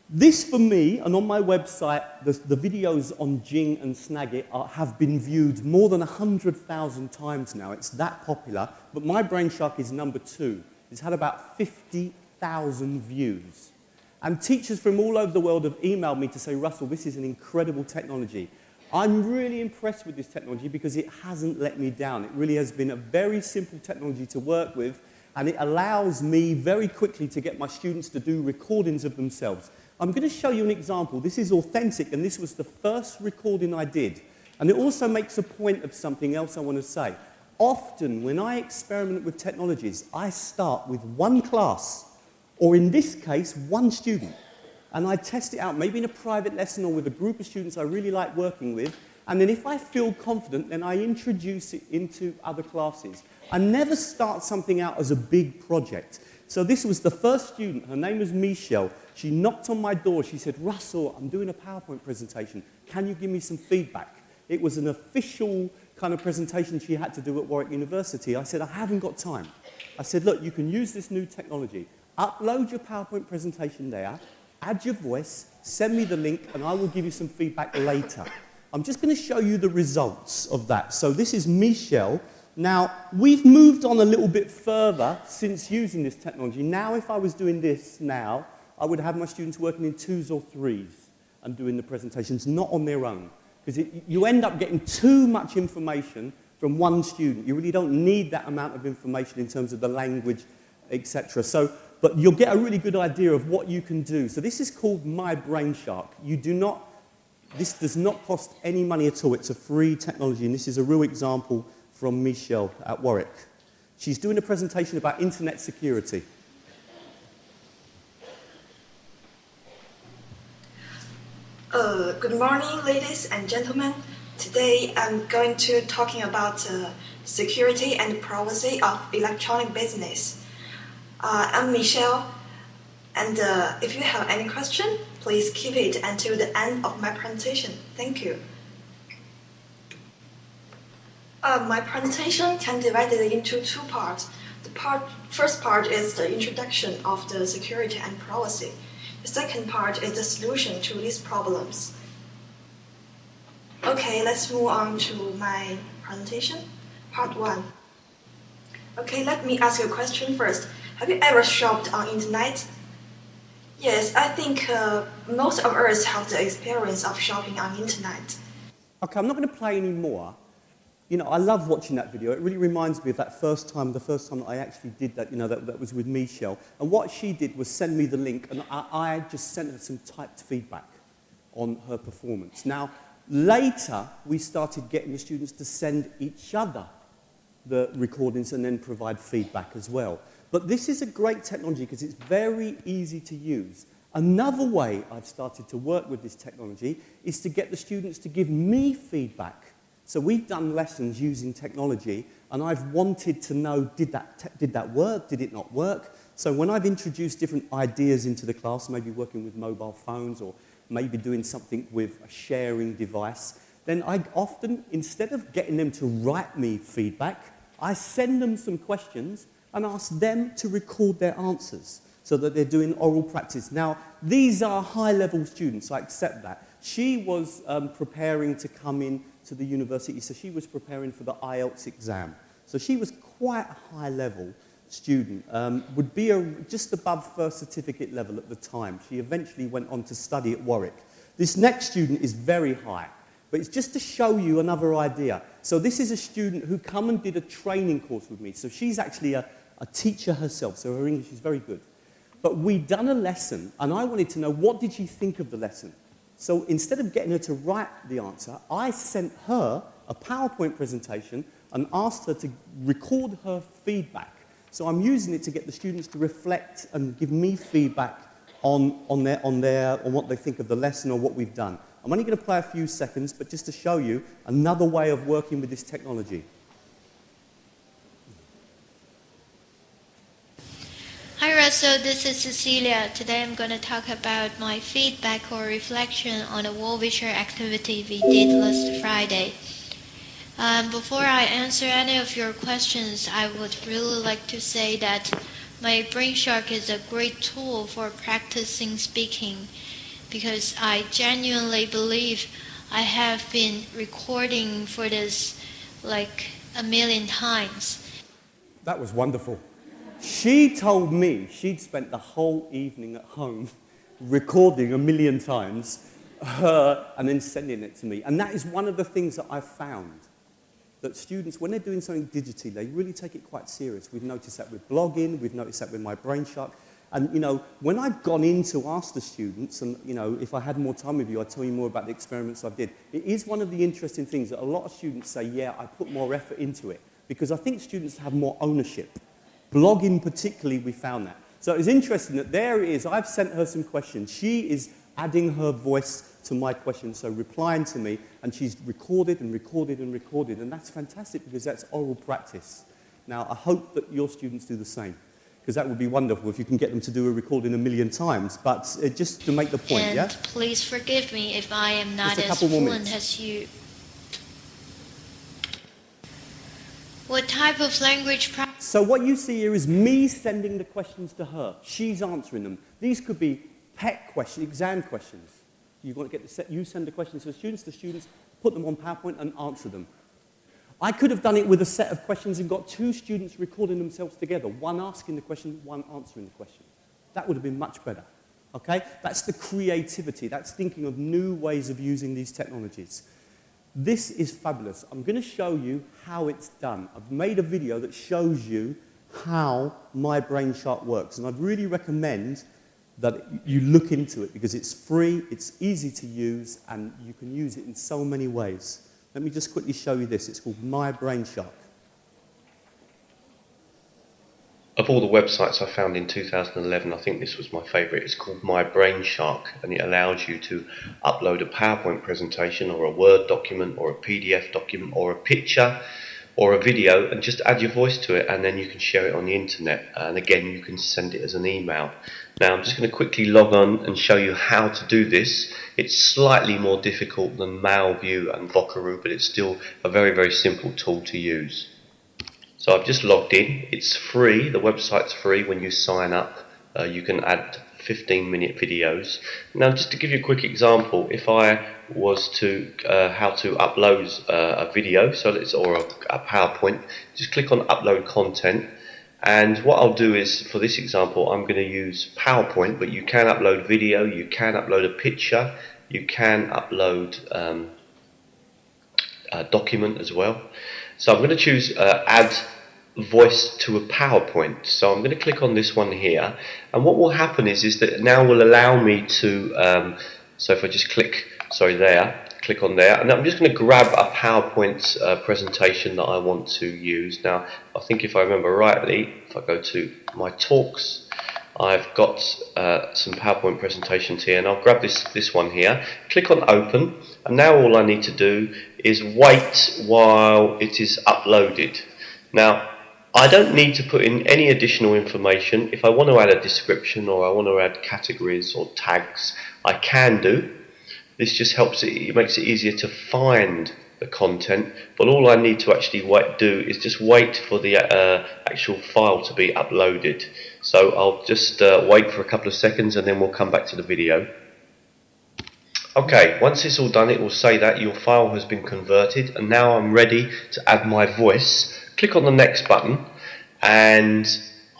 This, for me, and on my website, the videos on Jing and Snagit have been viewed more than 100,000 times now. It's that popular. But My Brain Shark is number 2. It's had about 50,000 views. And teachers from all over the world have emailed me to say, Russell, this is an incredible technology. I'm really impressed with this technology because it hasn't let me down. It really has been a very simple technology to work with, and it allows me very quickly to get my students to do recordings of themselves. I'm going to show you an example. This is authentic, and this was the first recording I did. And it also makes a point of something else I want to say. Often, when I experiment with technologies, I start with one class, or in this case, one student. And I test it out, maybe in a private lesson or with a group of students I really like working with. And then if I feel confident, then I introduce it into other classes. I never start something out as a big project. So this was the first student. Her name was Michelle. She knocked on my door. She said, Russell, I'm doing a PowerPoint presentation. Can you give me some feedback? It was an official kind of presentation she had to do at Warwick University. I said, I haven't got time. I said, look, you can use this new technology. Upload your PowerPoint presentation there. Add your voice, send me the link, and I will give you some feedback later. I'm just going to show you the results of that. So this is Michelle. Now, we've moved on a little bit further since using this technology. Now, if I was doing this now, I would have my students working in 2s or 3s and doing the presentations, not on their own. Because you end up getting too much information from one student. You really don't need that amount of information in terms of the language, etc. But you'll get a really good idea of what you can do. So this is called My Brain Shark. This does not cost any money at all. It's a free technology, and this is a real example from Michelle at Warwick. She's doing a presentation about internet security. Good morning, ladies and gentlemen. Today I'm going to talking about security and privacy of electronic business. I'm Michelle, and if you have any question, please keep it until the end of my presentation. Thank you. My presentation can be divided into two parts. First part is the introduction of the security and privacy. The second part is the solution to these problems. Okay, let's move on to my presentation. Part 1. Okay, let me ask you a question first. Have you ever shopped on internet? Yes, I think most of us have the experience of shopping on internet. Okay, I'm not going to play any more. You know, I love watching that video. It really reminds me of that the first time that I actually did that, that was with Michelle. And what she did was send me the link, and I just sent her some typed feedback on her performance. Now, later, we started getting the students to send each other the recordings and then provide feedback as well. But this is a great technology because it's very easy to use. Another way I've started to work with this technology is to get the students to give me feedback. So we've done lessons using technology, and I've wanted to know, did that work? Did it not work? So when I've introduced different ideas into the class, maybe working with mobile phones or maybe doing something with a sharing device, then I often, instead of getting them to write me feedback, I send them some questions and ask them to record their answers so that they're doing oral practice. Now, these are high-level students, I accept that. She was preparing to come in to the university, so she was preparing for the IELTS exam. So she was quite a high-level student, would be just above first certificate level at the time. She eventually went on to study at Warwick. This next student is very high, but it's just to show you another idea. So this is a student who come and did a training course with me. So she's actually a teacher herself, so her English is very good. But we'd done a lesson, and I wanted to know, what did she think of the lesson? So instead of getting her to write the answer, I sent her a PowerPoint presentation and asked her to record her feedback. So I'm using it to get the students to reflect and give me feedback on what they think of the lesson or what we've done. I'm only going to play a few seconds, but just to show you another way of working with this technology. Hi Russell, this is Cecilia. Today I'm going to talk about my feedback or reflection on a wall visual activity we did last Friday. Before I answer any of your questions, I would really like to say that my Brain Shark is a great tool for practicing speaking because I genuinely believe I have been recording for this like a million times. That was wonderful. She told me she'd spent the whole evening at home recording a million times, her, and then sending it to me. And that is one of the things that I've found, that students, when they're doing something digitally, they really take it quite serious. We've noticed that with blogging, we've noticed that with my Brainshark. And, you know, when I've gone in to ask the students, and, you know, if I had more time with you, I'd tell you more about the experiments I did. It is one of the interesting things that a lot of students say, yeah, I put more effort into it, because I think students have more ownership. Blogging particularly, we found that. So it's interesting that there it is. I've sent her some questions. She is adding her voice to my questions, so replying to me, and she's recorded and recorded and recorded, and that's fantastic because that's oral practice. Now, I hope that your students do the same, because that would be wonderful if you can get them to do a recording 1,000,000 times. But just to make the point, and yeah? Please forgive me if I am not Just a as couple more fluent minutes. as you. What type of language practice? So what you see here is me sending the questions to her. She's answering them. These could be PET questions, exam questions. You've got to get the set. You send the questions to the students put them on PowerPoint and answer them. I could have done it with a set of questions and got 2 students recording themselves together, one asking the question, one answering the question. That would have been much better. Okay? That's the creativity. That's thinking of new ways of using these technologies. This is fabulous. I'm going to show you how it's done. I've made a video that shows you how my Brainshark works, and I'd really recommend that you look into it because it's free, it's easy to use, and you can use it in so many ways. Let me just quickly show you this. It's called My Brainshark. Of all the websites I found in 2011, I think this was my favourite. It's called My Brainshark, and it allows you to upload a PowerPoint presentation or a Word document or a PDF document or a picture or a video and just add your voice to it, and then you can share it on the internet. And again, you can send it as an email. Now, I'm just going to quickly log on and show you how to do this. It's slightly more difficult than Mailview and Vocaroo, but it's still a very, very simple tool to use. So I've just logged in. It's free. The website's free when you sign up. You can add 15-minute videos. Now, just to give you a quick example, if I was to how to upload a video, or a PowerPoint, just click on Upload Content. And what I'll do is, for this example, I'm going to use PowerPoint, but you can upload video, you can upload a picture, you can upload a document as well. So I'm going to choose Add Voice to a PowerPoint. So I'm going to click on this one here, and what will happen is that it now will allow me to, so if I just click on there, and I'm just going to grab a PowerPoint presentation that I want to use. Now, I think if I remember rightly, if I go to my talks, I've got some PowerPoint presentations here, and I'll grab this one here, click on Open, and now all I need to do is wait while it is uploaded. Now, I don't need to put in any additional information. If I want to add a description or I want to add categories or tags, I can do. This just helps it makes it easier to find the content, but all I need to actually do is just wait for the actual file to be uploaded. So I'll just wait for a couple of seconds and then we'll come back to the video. Okay, once it's all done, it will say that your file has been converted, and now I'm ready to add my voice. Click on the next button, and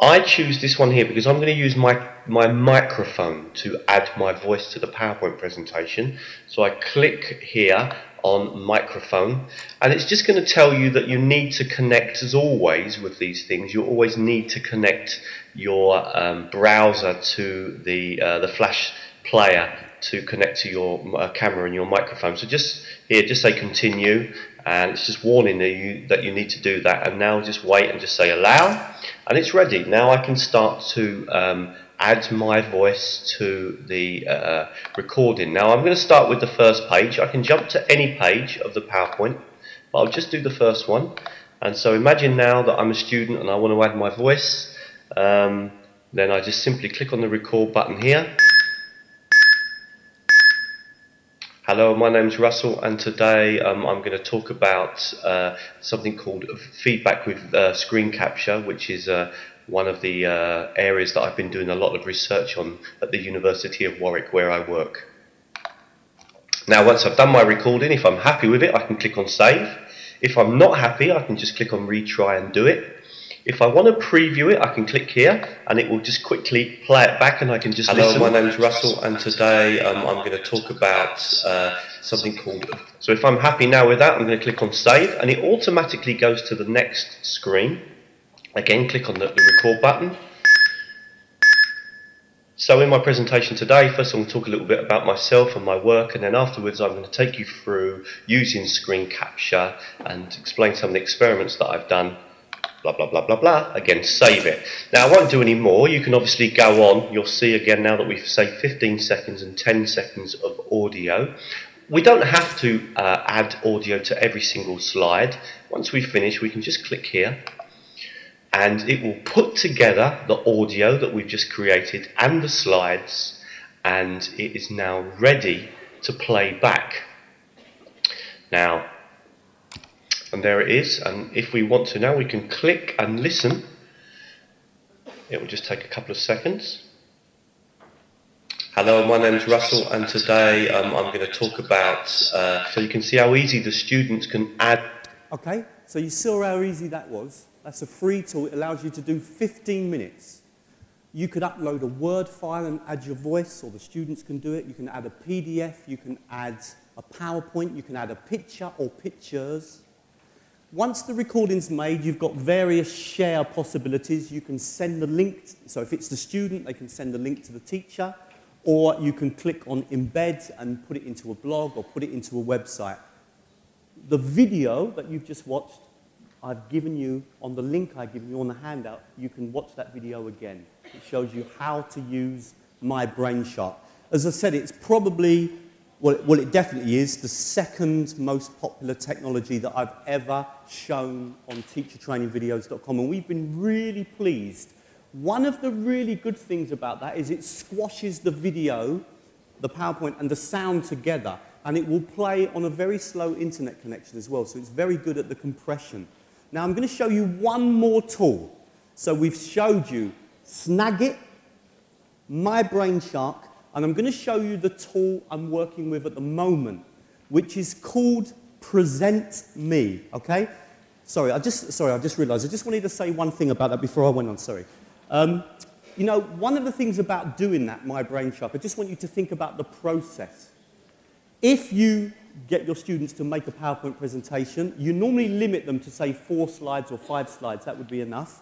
I choose this one here because I'm going to use my microphone to add my voice to the PowerPoint presentation. So I click here on microphone, and it's just going to tell you that you need to connect, as always with these things, you always need to connect your browser to the Flash player to connect to your camera and your microphone. So just say continue, and it's just warning that you need to do that. And now just wait and just say allow, and it's ready. Now I can start to add my voice to the recording. Now I'm going to start with the first page. I can jump to any page of the PowerPoint, but I'll just do the first one. And so imagine now that I'm a student and I want to add my voice. Then I just simply click on the record button here. Hello, my name's Russell, and today I'm going to talk about something called feedback with screen capture, which is one of the areas that I've been doing a lot of research on at the University of Warwick, where I work. Now, once I've done my recording, if I'm happy with it, I can click on save. If I'm not happy, I can just click on retry and do it. If I want to preview it, I can click here and it will just quickly play it back and I can just listen. Hello, my name's Russell and today I'm going to talk about something called... So if I'm happy now with that, I'm going to click on save and it automatically goes to the next screen. Again, click on the record button. So in my presentation today, first I'm going to talk a little bit about myself and my work, and then afterwards I'm going to take you through using screen capture and explain some of the experiments that I've done. Blah, blah, blah, blah, blah. Again, save it. Now, I won't do any more. You can obviously go on. You'll see again now that we've saved 15 seconds and 10 seconds of audio. We don't have to add audio to every single slide. Once we finish, we can just click here and it will put together the audio that we've just created and the slides, and it is now ready to play back. Now, and there it is, and if we want to now we can click and listen. It will just take a couple of seconds. Hello, my name's Russell and today I'm going to talk about, so you can see how easy the students can add. Okay, so you saw how easy that was. That's a free tool. It allows you to do 15 minutes. You could upload a Word file and add your voice, or the students can do it. You can add a PDF, you can add a PowerPoint, you can add a picture or pictures. Once the recording's made, you've got various share possibilities. You can send the link, so if it's the student, they can send a link to the teacher, or you can click on embed and put it into a blog or put it into a website. The video that you've just watched, I've given you, on the link I've given you on the handout, you can watch that video again. It shows you how to use My Brain Shark. As I said, it's probably, well, it definitely is the second most popular technology that I've ever shown on teachertrainingvideos.com, and we've been really pleased. One of the really good things about that is it squashes the video, the PowerPoint, and the sound together, and it will play on a very slow internet connection as well, so it's very good at the compression. Now I'm going to show you one more tool. So we've showed you Snagit, My Brain Shark, and I'm going to show you the tool I'm working with at the moment, which is called Present Me, okay? Sorry, I just realized, I just wanted to say one thing about that before I went on, sorry. You know, one of the things about doing that, My Brain Shark, I just want you to think about the process. If you get your students to make a PowerPoint presentation, you normally limit them to, say, 4 slides or 5 slides. That would be enough.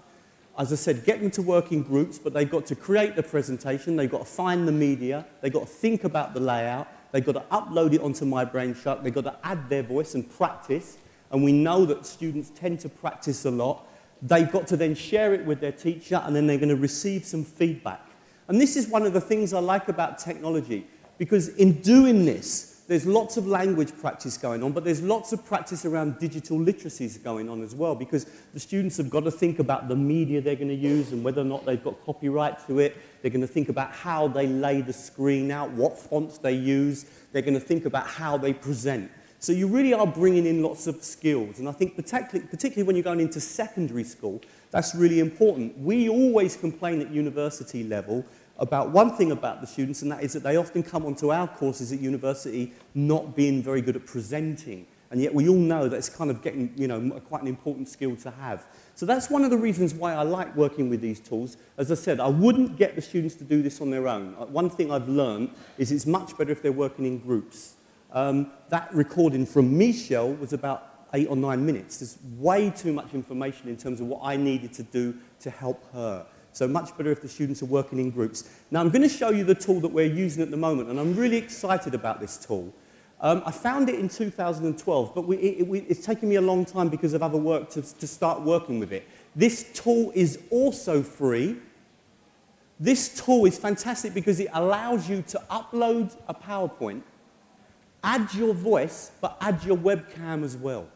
As I said, get them to work in groups, but they've got to create the presentation, they've got to find the media, they've got to think about the layout, they've got to upload it onto My Brain Shark, they've got to add their voice and practice, and we know that students tend to practice a lot. They've got to then share it with their teacher, and then they're going to receive some feedback. And this is one of the things I like about technology, because in doing this, there's lots of language practice going on, but there's lots of practice around digital literacies going on as well, because the students have got to think about the media they're going to use and whether or not they've got copyright to it. They're going to think about how they lay the screen out, what fonts they use. They're going to think about how they present. So you really are bringing in lots of skills, and I think particularly when you're going into secondary school, that's really important. We always complain at university level about one thing about the students, and that is that they often come onto our courses at university not being very good at presenting. And yet we all know that it's kind of getting, you know, quite an important skill to have. So that's one of the reasons why I like working with these tools. As I said, I wouldn't get the students to do this on their own. One thing I've learned is it's much better if they're working in groups. That recording from Michelle was about 8 or 9 minutes. There's way too much information in terms of what I needed to do to help her. So much better if the students are working in groups. Now I'm going to show you the tool that we're using at the moment, and I'm really excited about this tool. I found it in 2012, but it's taken me a long time because of other work to start working with it. This tool is also free. This tool is fantastic because it allows you to upload a PowerPoint, add your voice, but add your webcam as well.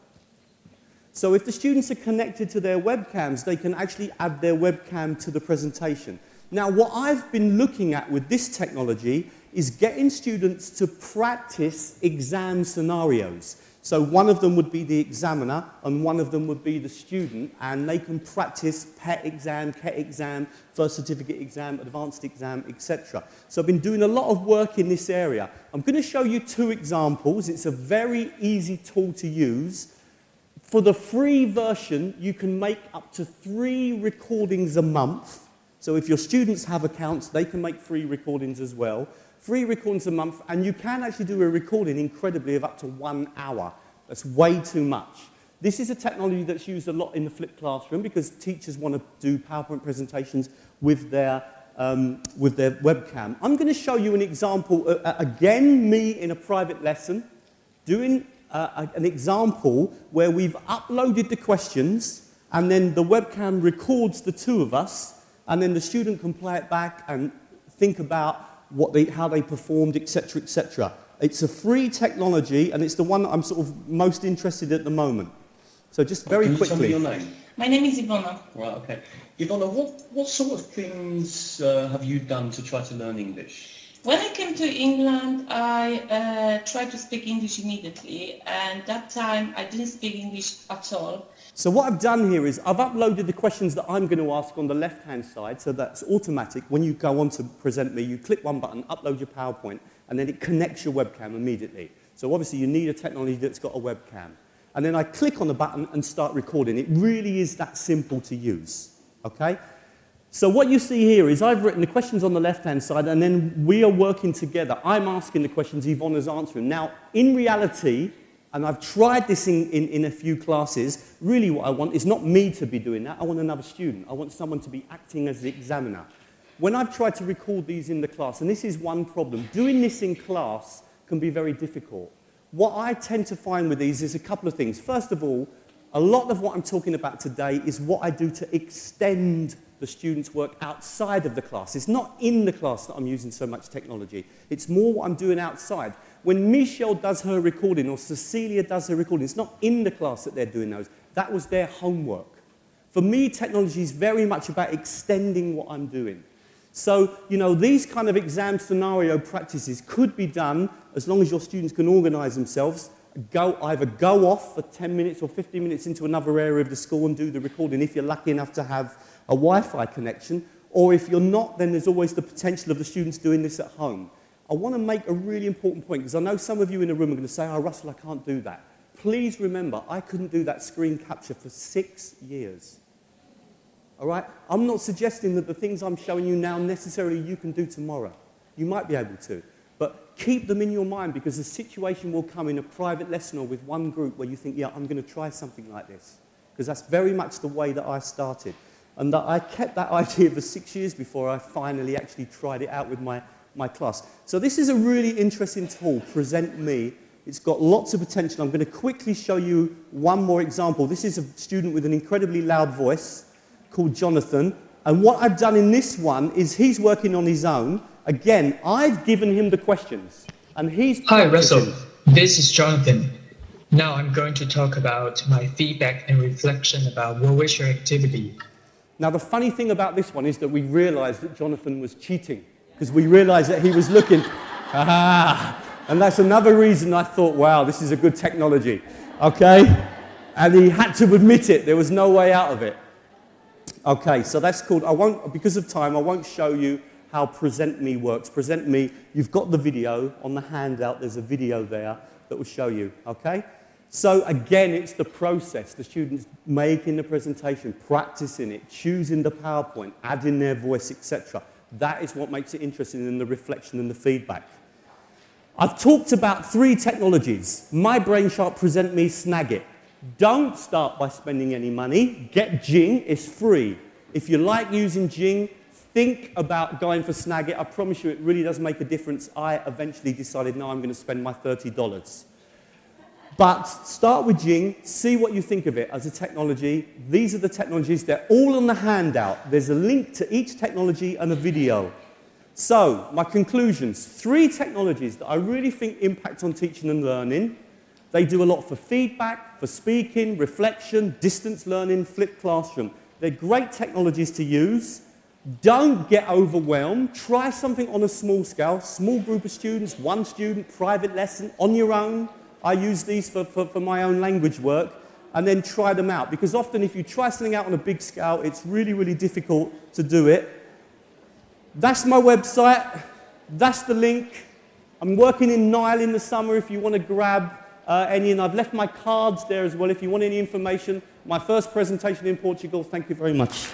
So if the students are connected to their webcams, they can actually add their webcam to the presentation. Now, what I've been looking at with this technology is getting students to practice exam scenarios. So one of them would be the examiner, and one of them would be the student, and they can practice PET exam, CET exam, first certificate exam, advanced exam, etc. So I've been doing a lot of work in this area. I'm going to show you 2 examples. It's a very easy tool to use. For the free version, you can make up to 3 recordings a month. So if your students have accounts, they can make free recordings as well. 3 recordings a month, and you can actually do a recording, incredibly, of up to 1 hour. That's way too much. This is a technology that's used a lot in the flipped classroom because teachers want to do PowerPoint presentations with their webcam. I'm going to show you an example, again, me in a private lesson, doing an example where we've uploaded the questions, and then the webcam records the 2 of us, and then the student can play it back and think about how they performed, etc., etc. It's a free technology, and it's the one that I'm sort of most interested in at the moment. So just very quickly. Can you tell me your name? My name is Ivona. Right, okay. Ivona, what sort of things have you done to try to learn English? When I came to England, I tried to speak English immediately, and that time I didn't speak English at all. So what I've done here is I've uploaded the questions that I'm going to ask on the left-hand side, so that's automatic. When you go on to present me, you click one button, upload your PowerPoint, and then it connects your webcam immediately. So obviously you need a technology that's got a webcam. And then I click on the button and start recording. It really is that simple to use, okay? So what you see here is I've written the questions on the left-hand side, and then we are working together. I'm asking the questions, Yvonne's answering. Now, in reality, and I've tried this in a few classes, really what I want is not me to be doing that. I want another student. I want someone to be acting as the examiner. When I've tried to record these in the class, and this is one problem, doing this in class can be very difficult. What I tend to find with these is a couple of things. First of all, a lot of what I'm talking about today is what I do to extend the students' work outside of the class. It's not in the class that I'm using so much technology. It's more what I'm doing outside. When Michelle does her recording or Cecilia does her recording, it's not in the class that they're doing those. That was their homework. For me, technology is very much about extending what I'm doing. So, you know, these kind of exam scenario practices could be done as long as your students can organise themselves, either go off for 10 minutes or 15 minutes into another area of the school and do the recording if you're lucky enough to have a Wi-Fi connection, or if you're not, then there's always the potential of the students doing this at home. I want to make a really important point, because I know some of you in the room are going to say, oh, Russell, I can't do that. Please remember, I couldn't do that screen capture for 6 years. All right? I'm not suggesting that the things I'm showing you now necessarily you can do tomorrow. You might be able to. But keep them in your mind, because a situation will come in a private lesson or with one group where you think, yeah, I'm going to try something like this. Because that's very much the way that I started. And that I kept that idea for 6 years before I finally actually tried it out with my class. So this is a really interesting tool, Present Me. It's got lots of potential. I'm going to quickly show you one more example. This is a student with an incredibly loud voice called Jonathan. And what I've done in this one is he's working on his own. Again, I've given him the questions. And he's Hi, Russell. This is Jonathan. Now I'm going to talk about my feedback and reflection about Warwickshire activity. Now, the funny thing about this one is that we realised that Jonathan was cheating, because we realised that he was looking. And that's another reason I thought, wow, this is a good technology. Okay? And he had to admit it. There was no way out of it. Okay, so that's called, because of time, I won't show you how Present Me works. Present Me, you've got the video on the handout. There's a video there that will show you, okay? So again, it's the process. The students making the presentation, practicing it, choosing the PowerPoint, adding their voice, etc. That is what makes it interesting in the reflection and the feedback. I've talked about 3 technologies. My Brainshark, Present Me, Snagit. Don't start by spending any money. Get Jing, it's free. If you like using Jing, think about going for Snagit. I promise you it really does make a difference. I eventually decided, no, I'm going to spend my $30. But start with Jing, see what you think of it as a technology. These are the technologies, they're all on the handout. There's a link to each technology and a video. So, my conclusions, 3 technologies that I really think impact on teaching and learning. They do a lot for feedback, for speaking, reflection, distance learning, flipped classroom. They're great technologies to use. Don't get overwhelmed. Try something on a small scale, small group of students, 1 student, private lesson, on your own. I use these for my own language work, and then try them out. Because often if you try something out on a big scale, it's really, really difficult to do it. That's my website. That's the link. I'm working in Nile in the summer if you want to grab and I've left my cards there as well if you want any information. My first presentation in Portugal. Thank you very much.